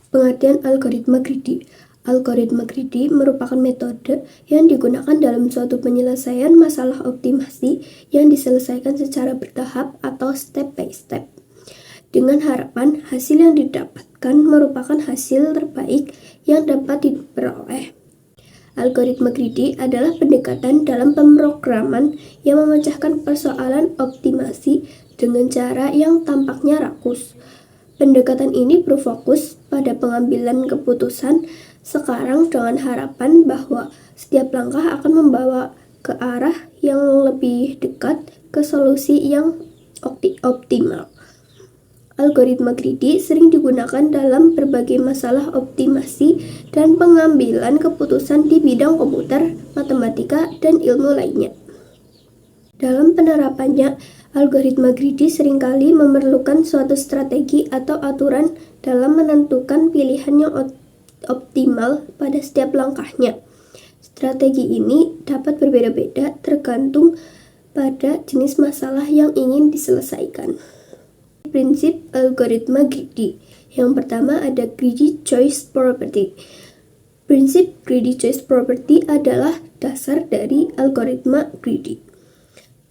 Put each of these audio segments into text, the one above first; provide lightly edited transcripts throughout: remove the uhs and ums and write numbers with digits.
Pengertian algoritma greedy. Algoritma greedy merupakan metode yang digunakan dalam suatu penyelesaian masalah optimasi yang diselesaikan secara bertahap atau step by step, dengan harapan hasil yang didapatkan merupakan hasil terbaik yang dapat diperoleh. Algoritma greedy adalah pendekatan dalam pemrograman yang memecahkan persoalan optimasi dengan cara yang tampaknya rakus. Pendekatan ini berfokus pada pengambilan keputusan sekarang dengan harapan bahwa setiap langkah akan membawa ke arah yang lebih dekat ke solusi yang optimal. Algoritma greedy sering digunakan dalam berbagai masalah optimasi dan pengambilan keputusan di bidang komputer, matematika, dan ilmu lainnya. Dalam penerapannya, algoritma greedy seringkali memerlukan suatu strategi atau aturan dalam menentukan pilihan yang optimal pada setiap langkahnya. Strategi ini dapat berbeda-beda tergantung pada jenis masalah yang ingin diselesaikan. Prinsip algoritma greedy. Yang pertama ada greedy choice property. Prinsip greedy choice property adalah dasar dari algoritma greedy.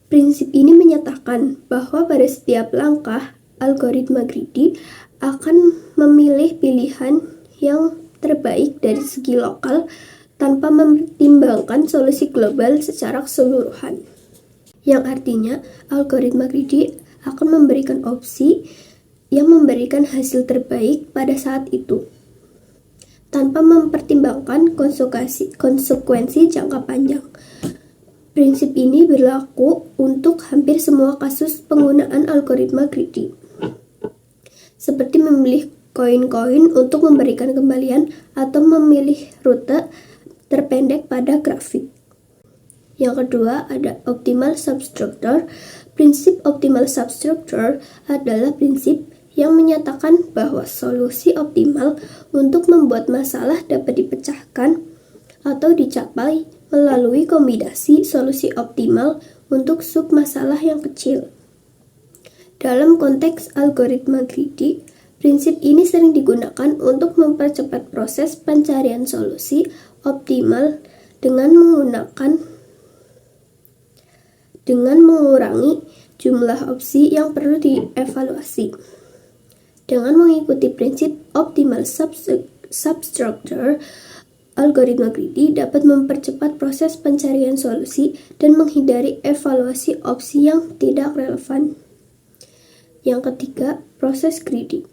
Prinsip ini menyatakan bahwa pada setiap langkah, algoritma greedy akan memilih pilihan yang terbaik dari segi lokal tanpa mempertimbangkan solusi global secara keseluruhan. Yang artinya, algoritma greedy akan memberikan opsi yang memberikan hasil terbaik pada saat itu, tanpa mempertimbangkan konsekuensi jangka panjang. Prinsip ini berlaku untuk hampir semua kasus penggunaan algoritma greedy, seperti memilih koin-koin untuk memberikan kembalian atau memilih rute terpendek pada grafik. Yang kedua ada optimal substructure. Prinsip optimal substructure adalah prinsip yang menyatakan bahwa solusi optimal untuk membuat masalah dapat dipecahkan atau dicapai melalui kombinasi solusi optimal untuk submasalah yang kecil. Dalam konteks algoritma greedy, prinsip ini sering digunakan untuk mempercepat proses pencarian solusi optimal dengan mengurangi jumlah opsi yang perlu dievaluasi. Dengan mengikuti prinsip optimal substructure, algoritma greedy dapat mempercepat proses pencarian solusi dan menghindari evaluasi opsi yang tidak relevan. Yang ketiga, proses greedy.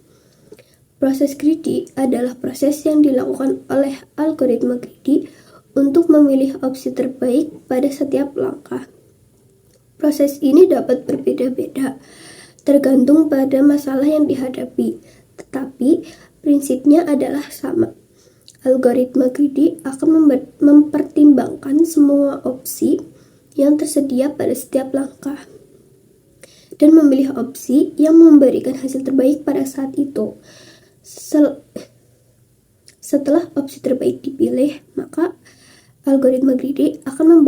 Proses greedy adalah proses yang dilakukan oleh algoritma greedy untuk memilih opsi terbaik pada setiap langkah. Proses ini dapat berbeda-beda tergantung pada masalah yang dihadapi, tetapi prinsipnya adalah sama. Algoritma greedy akan mempertimbangkan semua opsi yang tersedia pada setiap langkah dan memilih opsi yang memberikan hasil terbaik pada saat itu. Setelah opsi terbaik dipilih, maka algoritma greedy akan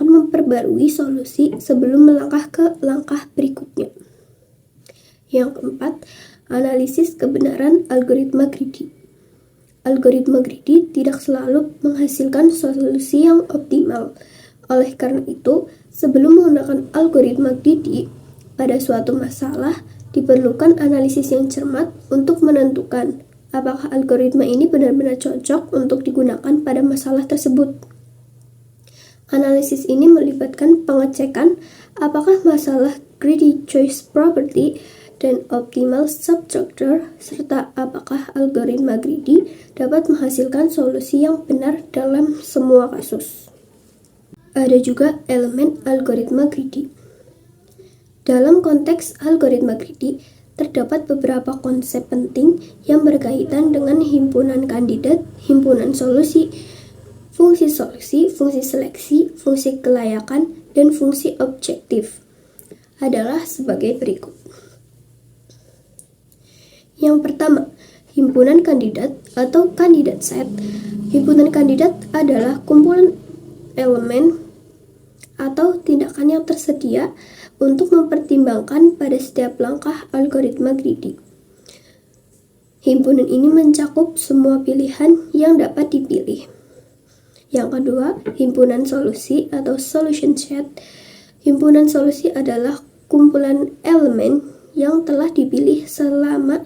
memperbarui solusi sebelum melangkah ke langkah berikutnya. Yang keempat, analisis kebenaran algoritma greedy. Algoritma greedy tidak selalu menghasilkan solusi yang optimal. Oleh karena itu, sebelum menggunakan algoritma greedy pada suatu masalah, diperlukan analisis yang cermat untuk menentukan apakah algoritma ini benar-benar cocok untuk digunakan pada masalah tersebut. Analisis ini melibatkan pengecekan apakah masalah greedy choice property dan optimal substructure, serta apakah algoritma greedy dapat menghasilkan solusi yang benar dalam semua kasus. Ada juga elemen algoritma greedy. Dalam konteks algoritma greedy, terdapat beberapa konsep penting yang berkaitan dengan himpunan kandidat, himpunan solusi, fungsi solusi, fungsi seleksi, fungsi kelayakan, dan fungsi objektif. Adalah sebagai berikut. Yang pertama, himpunan kandidat atau kandidat set. Himpunan kandidat adalah kumpulan elemen atau tindakan yang tersedia untuk mempertimbangkan pada setiap langkah algoritma greedy. Himpunan ini mencakup semua pilihan yang dapat dipilih. Yang kedua, himpunan solusi atau solution set. Himpunan solusi adalah kumpulan elemen yang telah dipilih selama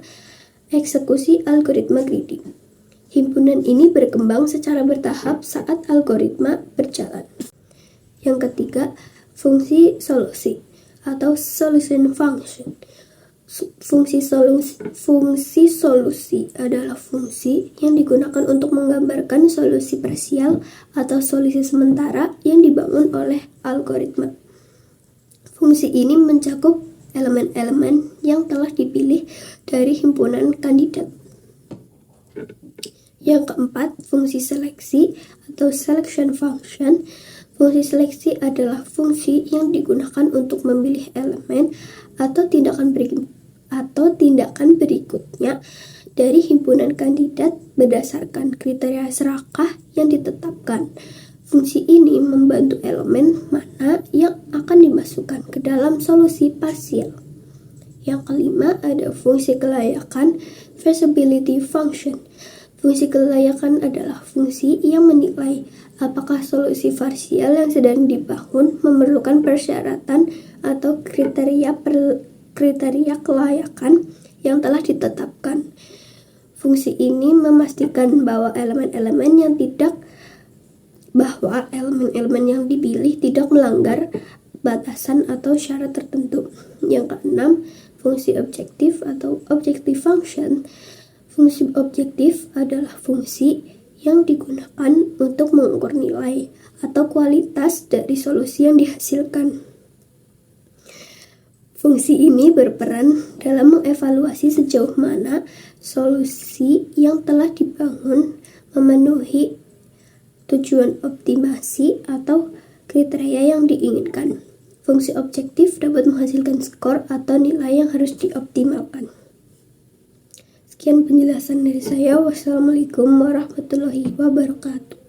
eksekusi algoritma greedy. Himpunan ini berkembang secara bertahap saat algoritma berjalan. Yang ketiga, fungsi solusi atau solution function. Fungsi solusi adalah fungsi yang digunakan untuk menggambarkan solusi parsial atau solusi sementara yang dibangun oleh algoritma. Fungsi ini mencakup elemen-elemen yang telah dipilih dari himpunan kandidat. Yang keempat, fungsi seleksi atau selection function. Fungsi seleksi adalah fungsi yang digunakan untuk memilih elemen atau tindakan berikutnya dari himpunan kandidat berdasarkan kriteria serakah yang ditetapkan. Fungsi ini membantu elemen mana yang akan dimasukkan ke dalam solusi parsial. Yang kelima, ada fungsi kelayakan, feasibility function. Fungsi kelayakan adalah fungsi yang menilai apakah solusi parsial yang sedang dibangun memerlukan persyaratan atau kriteria kelayakan yang telah ditetapkan. Fungsi ini memastikan bahwa elemen-elemen yang dipilih tidak melanggar batasan atau syarat tertentu. Yang keenam, fungsi objektif atau objective function. Fungsi objektif adalah fungsi yang digunakan untuk mengukur nilai atau kualitas dari solusi yang dihasilkan. Fungsi ini berperan dalam mengevaluasi sejauh mana solusi yang telah dibangun memenuhi tujuan optimasi atau kriteria yang diinginkan. Fungsi objektif dapat menghasilkan skor atau nilai yang harus dioptimalkan. Sekian penjelasan dari saya. Wassalamualaikum warahmatullahi wabarakatuh.